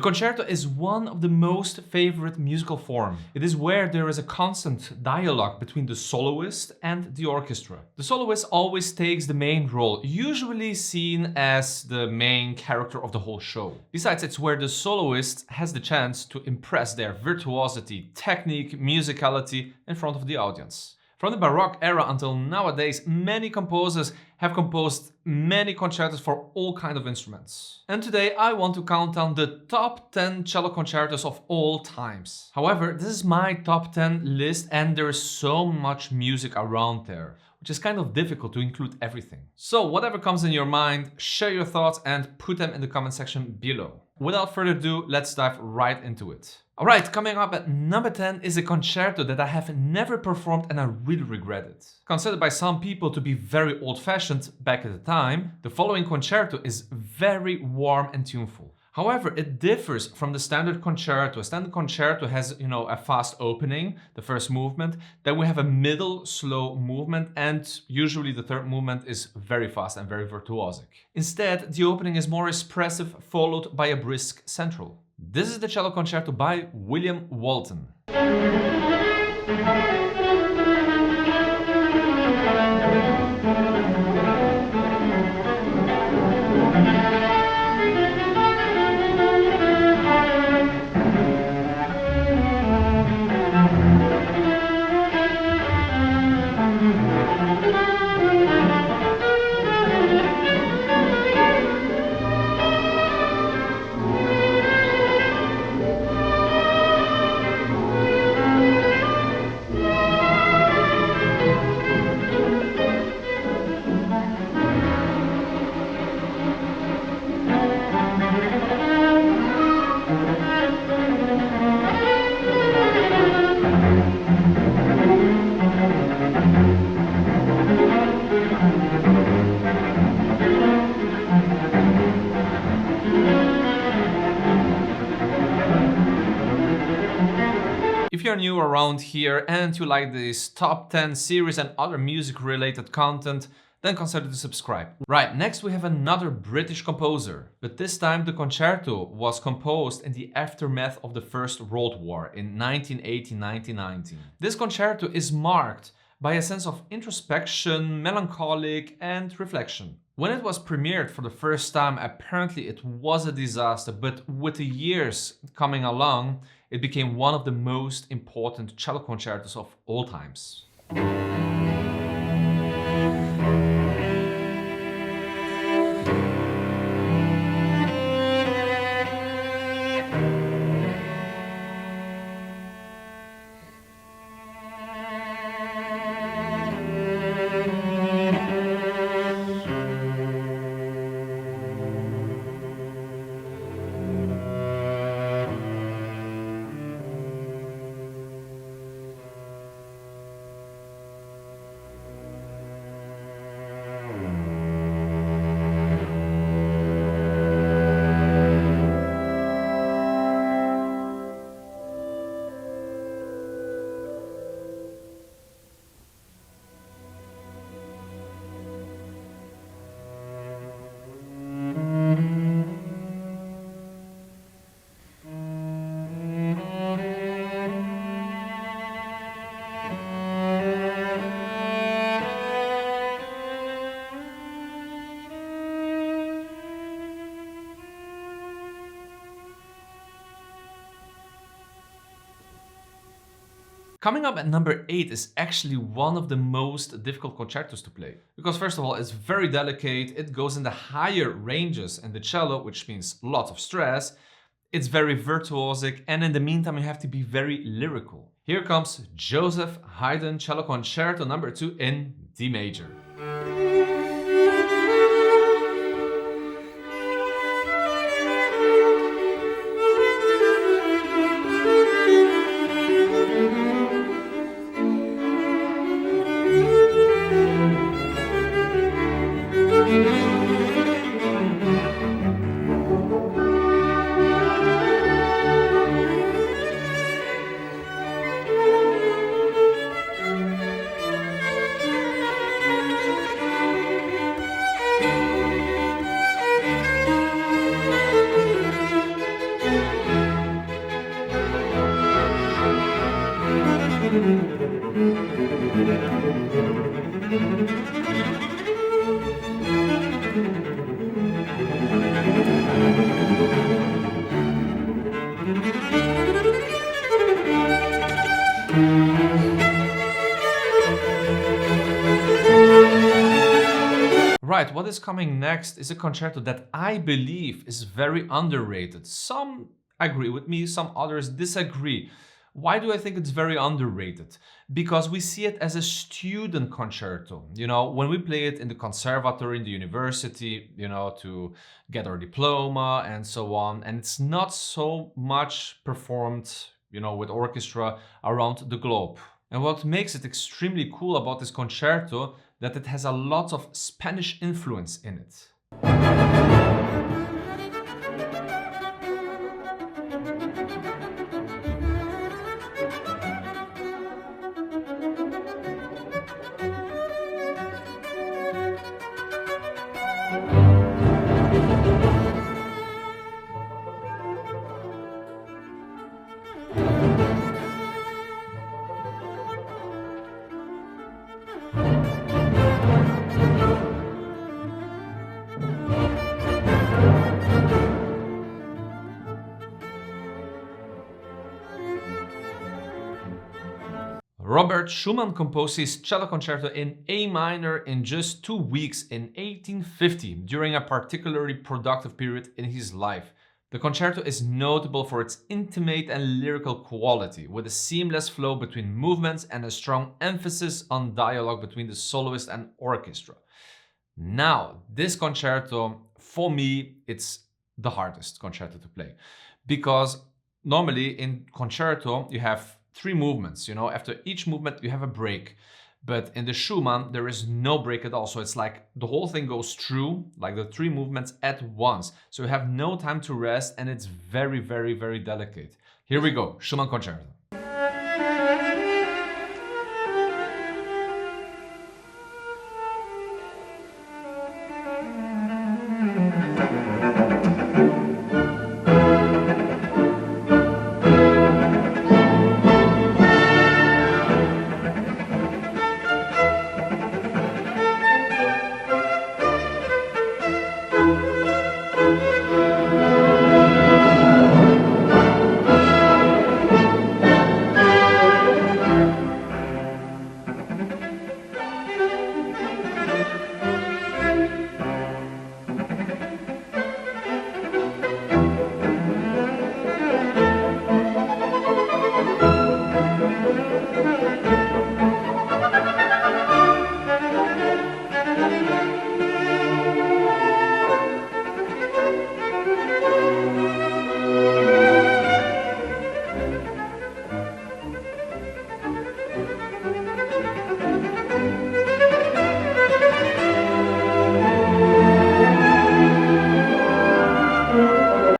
concerto is one of the most favorite musical forms. It is where there is a constant dialogue between the soloist and the orchestra. The soloist always takes the main role, usually seen as the main character of the whole show. Besides, it's where the soloist has the chance to impress their virtuosity, technique, musicality in front of the audience. From the Baroque era until nowadays, many composers have composed many concertos for all kinds of instruments. And today I want to count down the top 10 cello concertos of all times. However, this is my top 10 list and there is so much music around there, which is kind of difficult to include everything. So whatever comes in your mind, share your thoughts and put them in the comment section below. Without further ado, let's dive right into it. Alright, coming up at number 10 is a concerto that I have never performed and I really regret it. Considered by some people to be very old-fashioned back at the time, the following concerto is very warm and tuneful. However, it differs from the standard concerto. A standard concerto has, a fast opening, the first movement. Then we have a middle slow movement and usually the third movement is very fast and very virtuosic. Instead, the opening is more expressive, followed by a brisk central. This is the Cello Concerto by William Walton. If you're new around here and you like this top 10 series and other music related content, then consider to subscribe. Right, next we have another British composer, but this time the concerto was composed in the aftermath of the First World War in 1918-1919. This concerto is marked by a sense of introspection, melancholic and reflection. When it was premiered for the first time, apparently it was a disaster, but with the years coming along, it became one of the most important cello concertos of all times. Coming up at number 8 is actually one of the most difficult concertos to play. Because first of all, it's very delicate, it goes in the higher ranges in the cello, which means lots of stress. It's very virtuosic, and in the meantime you have to be very lyrical. Here comes Joseph Haydn Cello Concerto number 2 in D major. Alright, what is coming next is a concerto that I believe is very underrated. Some agree with me, some others disagree. Why do I think it's very underrated? Because we see it as a student concerto. You know, when we play it in the conservatory, in the university, you know, to get our diploma and so on. And it's not so much performed, you know, with orchestra around the globe. And what makes it extremely cool about this concerto, that it has a lot of Spanish influence in it. Robert Schumann composed his cello concerto in A minor in just 2 weeks in 1850, during a particularly productive period in his life. The concerto is notable for its intimate and lyrical quality, with a seamless flow between movements and a strong emphasis on dialogue between the soloist and orchestra. Now, this concerto, for me, it's the hardest concerto to play, because normally in concerto you have 3 movements, you know, after each movement you have a break. But in the Schumann, there is no break at all. So it's like the whole thing goes through, like the 3 movements at once. So you have no time to rest, and it's very, very, very delicate. Here we go, Schumann Concerto.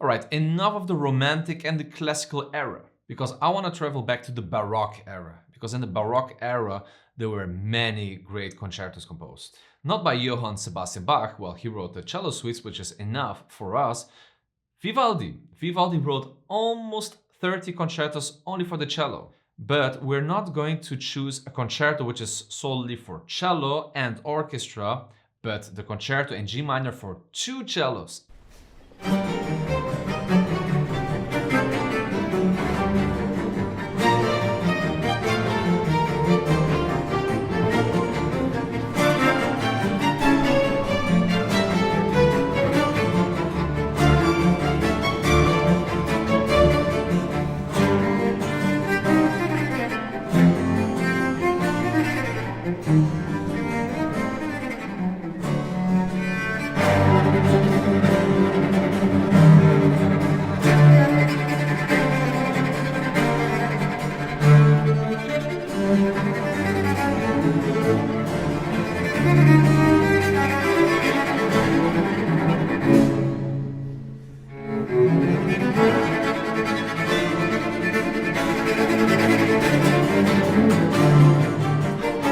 Alright, enough of the Romantic and the Classical era, because I want to travel back to the Baroque era, because in the Baroque era there were many great concertos composed. Not by Johann Sebastian Bach, well, he wrote the cello suites, which is enough for us. Vivaldi wrote almost 30 concertos only for the cello. But we're not going to choose a concerto which is solely for cello and orchestra, but the concerto in G minor for 2 cellos.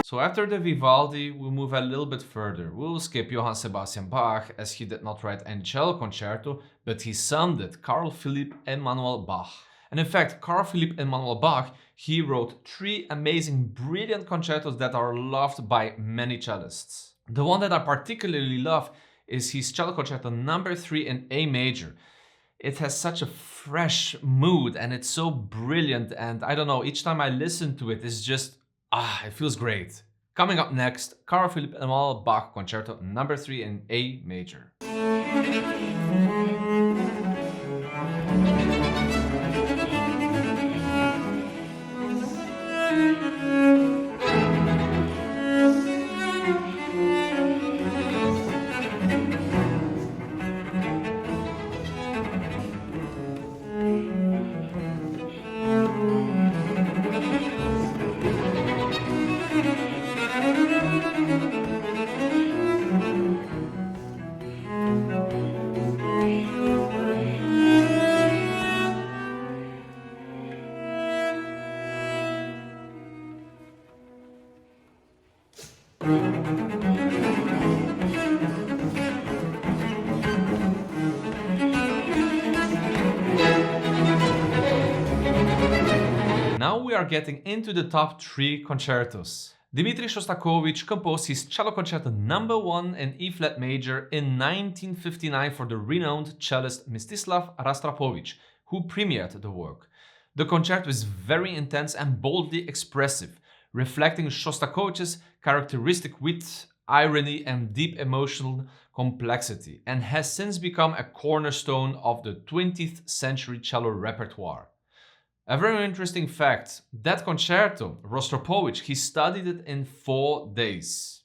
So after the Vivaldi, we'll move a little bit further. We'll skip Johann Sebastian Bach, as he did not write any cello concerto, but he summed it, Carl Philipp Emanuel Bach. And in fact, Carl Philipp Emanuel Bach, he wrote 3 amazing, brilliant concertos that are loved by many cellists. The one that I particularly love is his cello concerto number 3 in A major. It has such a fresh mood and it's so brilliant, and I don't know, each time I listen to it, it's just, it feels great. Coming up next, Carl Philipp Emanuel Bach Concerto No. 3 in A major. Now we are getting into the top 3 concertos. Dmitri Shostakovich composed his Cello Concerto No. 1 in E-flat major in 1959 for the renowned cellist Mstislav Rostropovich, who premiered the work. The concerto is very intense and boldly expressive, reflecting Shostakovich's characteristic wit, irony, and deep emotional complexity, and has since become a cornerstone of the 20th century cello repertoire. A very interesting fact, that concerto, Rostropovich, he studied it in 4 days.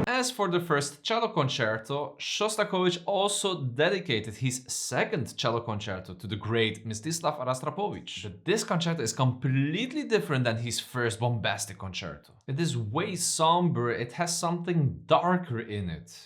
As for the first cello concerto, Shostakovich also dedicated his second cello concerto to the great Mstislav Rostropovich. But this concerto is completely different than his first bombastic concerto. It is way somber, it has something darker in it.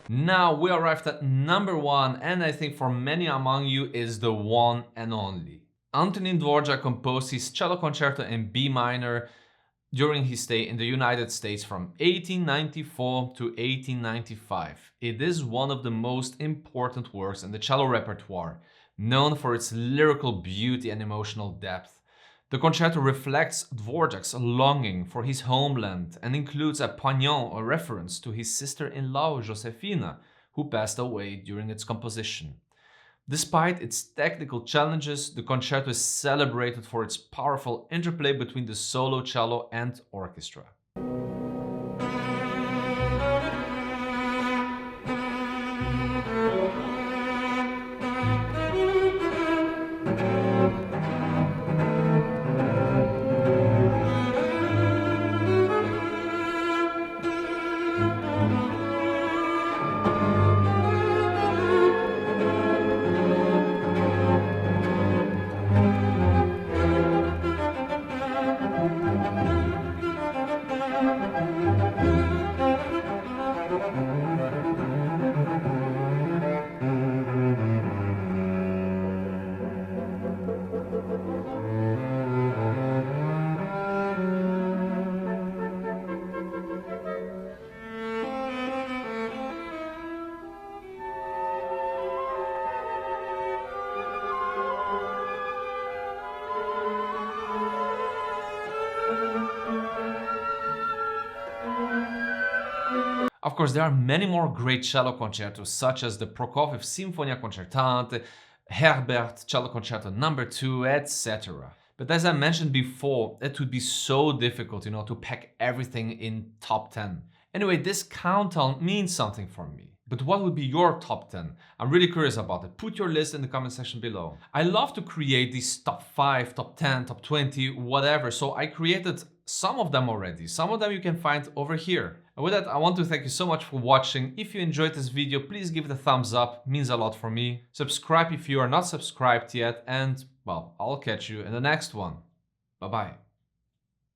Now we arrived at number 1, and I think for many among you is the one and only. Antonin Dvorak composed his cello concerto in B minor during his stay in the United States from 1894 to 1895. It is one of the most important works in the cello repertoire, known for its lyrical beauty and emotional depth. The concerto reflects Dvorak's longing for his homeland and includes a poignant reference to his sister-in-law Josefina, who passed away during its composition. Despite its technical challenges, the concerto is celebrated for its powerful interplay between the solo cello and orchestra. Of course, there are many more great cello concertos, such as the Prokofiev Sinfonia Concertante, Herbert Cello Concerto No. 2, etc. But as I mentioned before, it would be so difficult, to pack everything in top 10. Anyway, this countdown means something for me. But what would be your top 10? I'm really curious about it. Put your list in the comment section below. I love to create these top 5, top 10, top 20, whatever. So I created some of them already. Some of them you can find over here. And with that, I want to thank you so much for watching. If you enjoyed this video, please give it a thumbs up. It means a lot for me. Subscribe if you are not subscribed yet. And, well, I'll catch you in the next one. Bye-bye.